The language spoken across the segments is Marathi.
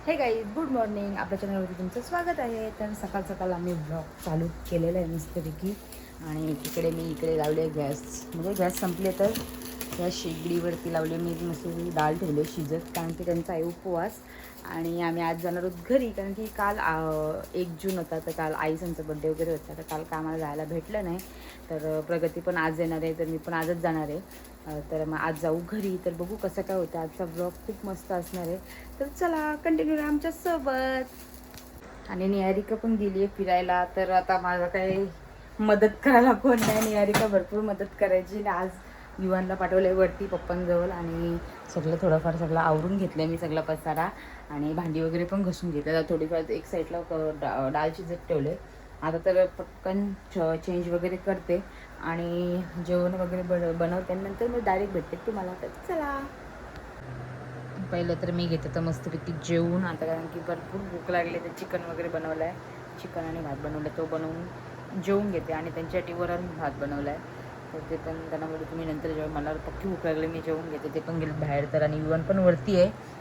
हे गाईज गुड मॉर्निंग. आपल्या चॅनलवरती तुमचं स्वागत आहे. तर सकाळ सकाळ आम्ही ब्लॉग चालू केलेला आहे मस्तपैकी. आणि तिकडे मी इकडे लावले गॅस, म्हणजे गॅस संपले तर गॅस शेगडीवरती लावले. मी मस्त डाळ ठेवले शिजत, कारण की त्यांचा आहे उपवास. आणि आम्ही आज जाणार आहोत घरी, कारण की काल 1 जून होता, तर काल आईसांचा बड्डे वगैरे होता, तर काल काय आम्हाला जायला भेटलं नाही. तर प्रगती पण आज येणार आहे, तर मी पण आजच जाणार आहे. तर मग आज जाऊ घरी, तर बघू कसं काय होतं. आजचा ब्लॉग खूप मस्त असणार आहे, तर चला कंटिन्यू राहा आमच्यासोबत. आणि निहारिका पण गेली आहे फिरायला, तर आता माझं काही मदत करायला कोण नाही. निहारिका भरपूर मदत करायची. आणि आज युवानला पाठवलं आहे वरती पप्पांजवळ, आणि सगळं थोडंफार सगळं आवरून घेतलं आहे मी, सगळा पसारा आणि भांडी वगैरे पण घसून घेतलं. थोडीफार एक साईडला डाळ शिजत ठेवले. आता तर पटकन चेंज वगैरे करते आणि जेवण वगैरे बनवते, आणि नंतर मी डायरेक्ट भेटते तुम्हाला. तर चला, पहिलं तर मी घेते तर मस्तपैकी जेवून आता, कारण की भरपूर भूक लागली. तर चिकन वगैरे बनवलं आहे, चिकन आणि भात बनवलं आहे, तो बनवून जेवून घेते. आणि त्यांच्यासाठी वरण भात बनवला आहे, तर ते पण त्यांना बोलू तुम्ही नंतर जेव्हा, मला पक्की भूक लागली, मी जेवून घेते. ते पण गेले बाहेर, तर आणि युवन पण वरती आहे.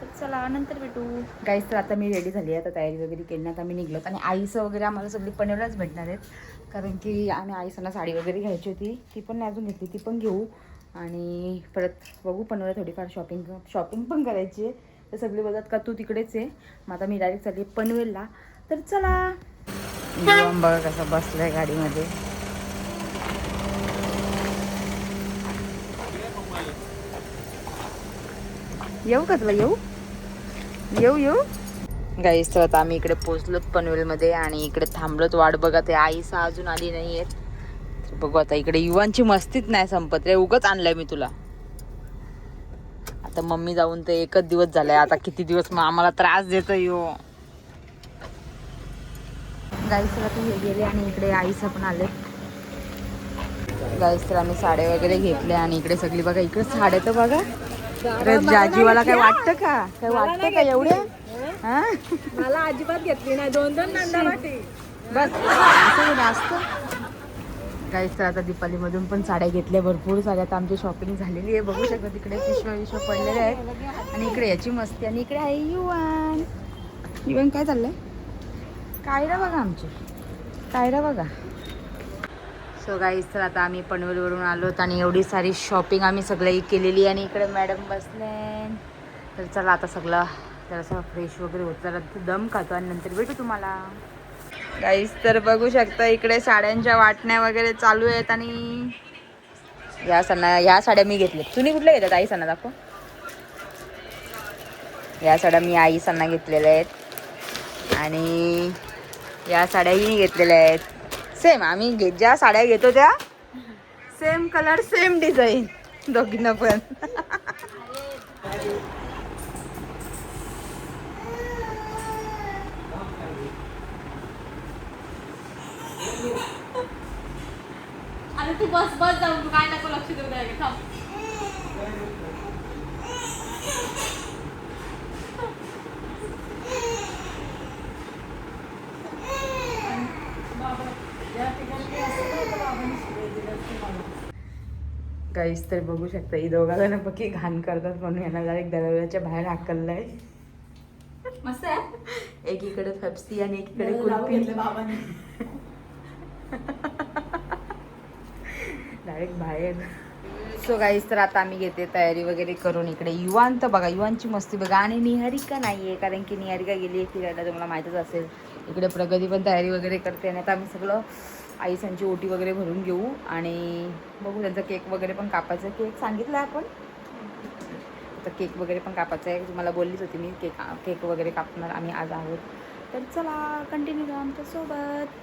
तर चला नंतर भेटू गाईस. तर आता मी रेडी झाली आहे, आता तयारी वगैरे केली. आता मी निघलो, आणि आईचं वगैरे आम्हाला सगळी पनवेललाच भेटणार आहेत, कारण की आम्ही आईसांना साडी वगैरे घ्यायची होती, ती पण नाही अजून घेतली, ती पण घेऊ. आणि परत बघू पनवेलला थोडीफार शॉपिंग पण करायची आहे. तर सगळे बघत का तू तिकडेच आहे, मग आता मी डायरेक्ट चालली पनवेलला. तर चला. बघा कसं बसलंय गाडीमध्ये. येऊ का तुला? येऊ येऊ येऊ गाईस. तर आता आम्ही इकडे पोहोचलोत पनवेलमध्ये, आणि इकडे थांबलोत वाट बघत आहे. आईसा अजून आली नाही आहेत. बघू आता, इकडे युवांची मस्तीच नाही संपत रे. उगाच आणलंय मी तुला. आता मम्मी जाऊन ते 1च दिवस झालाय, आता किती दिवस मग आम्हाला त्रास देतो यो. गाईसला तर हे गेले, आणि इकडे आईसा पण आले. गाईस तर आम्ही साड्या वगैरे घेतल्या, आणि इकडे सगळी बघा, इकडे साड्या तर बघा. जाजीवाला काय वाटतं का? काय वाटतं का एवढ्या? हा, मला अजिबात घेतली नाही. 2-2 नंदावाटी बस असं असतं. गाईस तर आता दीपावलीमधून पण साड्या घेतल्या, भरपूर साड्या. आता आमची शॉपिंग झालेली आहे, बघू शकता. तिकडे पिशव्या पडलेले आहेत, आणि इकडे याची मस्ती. आणि इकडे आहे युवान. युवान काय चाललंय? कायरा बघा आमची, कायरा बघा. सो गाईस तर आता आम्ही पनवेलवरून आलोत, आणि एवढी सारी शॉपिंग आम्ही सगळी केलेली. आणि इकडे मॅडम बसले. तर चला आता सगळं जरासं फ्रेश वगैरे होत, जरा दम खातो, आणि नंतर भेटू तुम्हाला. गाईस तर बघू शकता, इकडे साड्यांच्या वाटण्या वगैरे चालू आहेत. आणि ह्या साड्या मी घेतल्या. तुम्ही कुठल्या घेतात? आई सणा दाखव. या साड्या मी आई सणा घेतलेल्या आहेत, आणि या साड्याही घेतलेल्या आहेत. सेम आम्ही ज्या साड्या घेतो त्या सेम कलर, सेम डिझाईन, दोघींना पण. अरे तू बस बस जाऊन, तू काय नको लक्ष देऊ द्या. थांब. गाईस तर बघू शकता, ही दोघा जण पक्की घाण करतात, म्हणून यांना डायरेक्ट दरवाजाच्या बाहेर हाकललंय. मस्त आहे. एकीकडे फेप्सी आणि एकीकडे कुल्फी. डायरेक्ट बाहेर. सो गाईस तर आता आम्ही घेते तयारी वगैरे करून. इकडे युवान तर बघा, युवांची मस्ती बघा. आणि निहारिका नाही आहे, कारण की निहारिका गेली आहे फिरायला, तुम्हाला माहीतच असेल. इकडे प्रगती पण तयारी वगैरे करते. आणि आता आम्ही सगळं आईसांची ओटी वगैरे भरून घेऊ, आणि बघू त्यांचा केक वगैरे पण कापायचा. केक सांगितलं आहे आपण, तर केक वगैरे पण कापायचं आहे. तुम्हाला बोललीच होती मी, केक वगैरे कापणार आम्ही आज आहोत. तर चला कंटिन्यू करा आमच्यासोबत.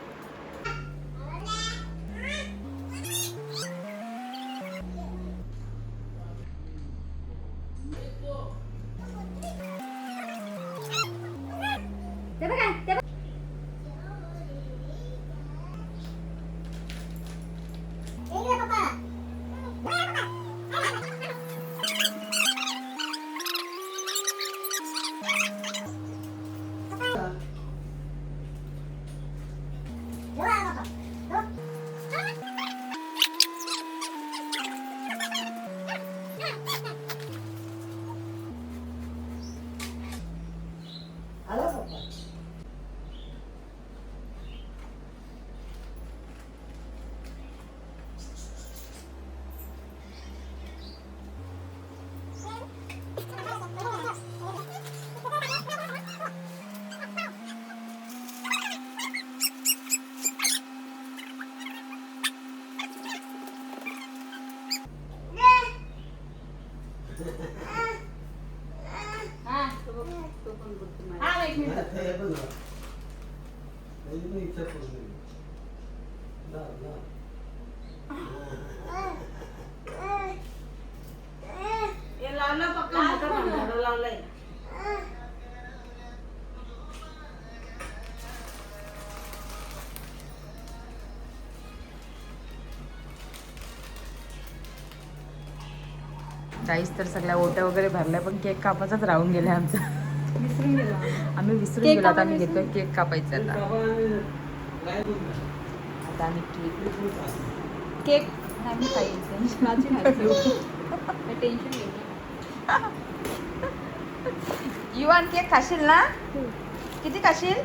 तो पण बोलतो मला. हा, एक मिनिट. हे लावलं पक्का मोठा भांडारा लावलाय. काहीच तर सगळ्या ओट्या वगैरे भरल्या पण केक कापायचाच राहून गेला आमचा. विसरून गेलो. आम्ही विसरून केक गेलो. आता आम्ही कापायला घेतोय केक कापायचा आता आम्ही केक नाही मी खाईल. टेन्शनाची खायची. टेन्शन घेते. युवान केक खाशील ना? किती खाशील?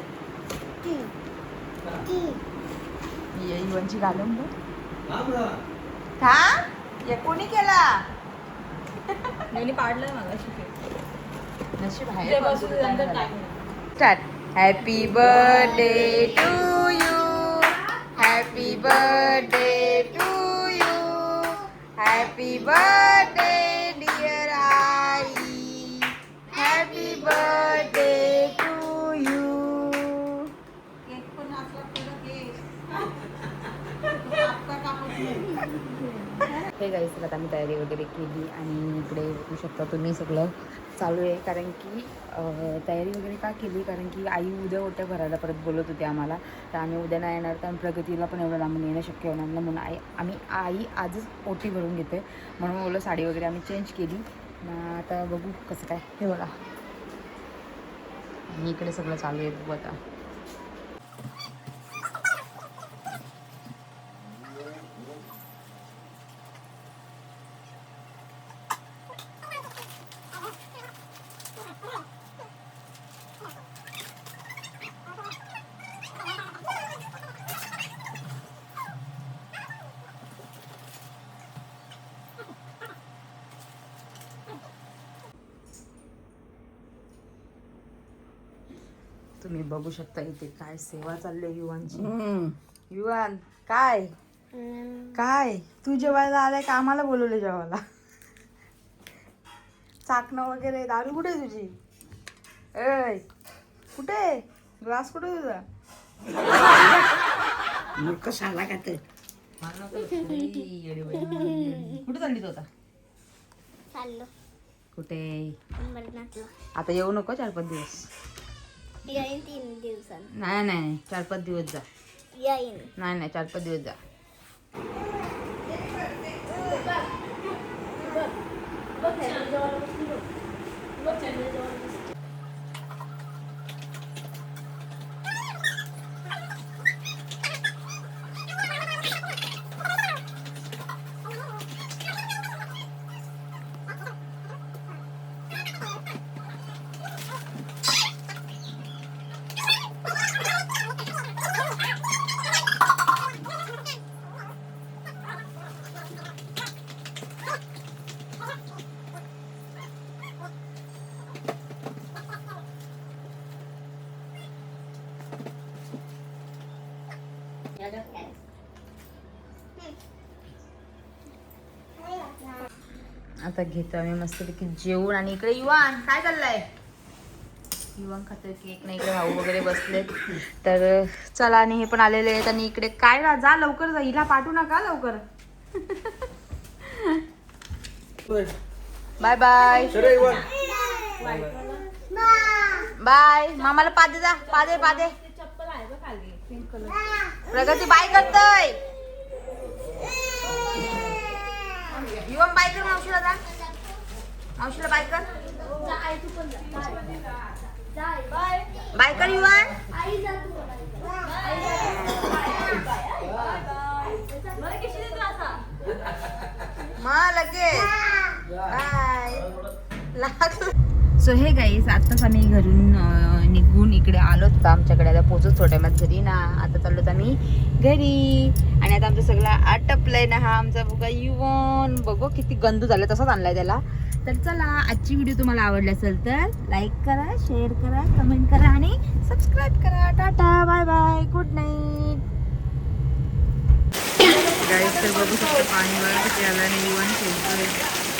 ये युवानची घालून बघ. खा या कोणी केला? मी पाडलं मला शिकेल. नशीब ते आहे. बसू दे, नंतर टाकू. Start. Happy birthday to you. Happy birthday to you. Happy birthday dear आई. Happy birthday to you. Cake पण असला थोडा केक. आपका कापत नाही. हे गाईस आता आम्ही तयारी वगैरे केली आणि इकडे बघू शकता तुम्ही सगळं चालू आहे. कारण की तयारी वगैरे का केली कारण की आई उद्या ओट्या भरायला परत बोलत होते आम्हाला. तर आम्ही उद्या नाही येणार तर प्रगतीला पण एवढं लांबून येणं शक्य होणार नाही म्हणून आई आजच ओटी भरून घेते. म्हणून बोललो साडी वगैरे आम्ही चेंज केली. आता बघू कसं काय हे बघा. आणि इकडे सगळं चालू आहे बघू आता. तुम्ही बघू शकता इथे काय सेवा चालली आहे युवांची. युवान काय काय तू जेवायला आलाय का आम्हाला बोलवले जेवायला? चाकणं वगैरे दारू कुठे आहे तुझी? ऐ कुठे ग्लास कुठे तुझा? कशाला का ते कुठे चालली तू आता? चाललो कुठे? अंबरनाथला. आता येऊ नको 4-5 दिवस. येईन 3 दिवसांनी. नाही 4-5 दिवस जा. येईन. नाही 4-5 दिवस जा. आता घेतो आम्ही मस्तपैकी जेवण. आणि इकडे युवान काय चाललंय? युवान खातोय केक. नाही इकडे भाऊ वगैरे बसले. तर चला आणि हे पण आलेले आहेत. आणि इकडे काय जा लवकर जा. हिला पाठवू नका लवकर. Bye bye bye. मामाला पादे जा. पादे चप्पल आहे बघ खाली पिंक कलर. प्रगती बाय करतोय. युवन बाय कर मावशीला जा. मावशीला बाय कर. बाय कर युवन. मग लगेच बाय. सो हे गाईस आत्ताच आम्ही घरून निघून इकडे आलो होतो. आमच्याकडे आता पोचत थोड्या मत घरी ना. आता चाललो आम्ही घरी. आणि आता आमचं सगळं आटपलंय ना. हा आमचा बघा युवन बघू किती गंदू झालं तसंच आणलाय त्याला. तर चला आजची व्हिडिओ तुम्हाला आवडली असेल तर लाईक करा, शेअर करा, कमेंट करा आणि सबस्क्राईब करा. Tata bye bye good night. Guys तर बघू शकता पाणी वगैरे किती आलं आणि युवन खेळतोय.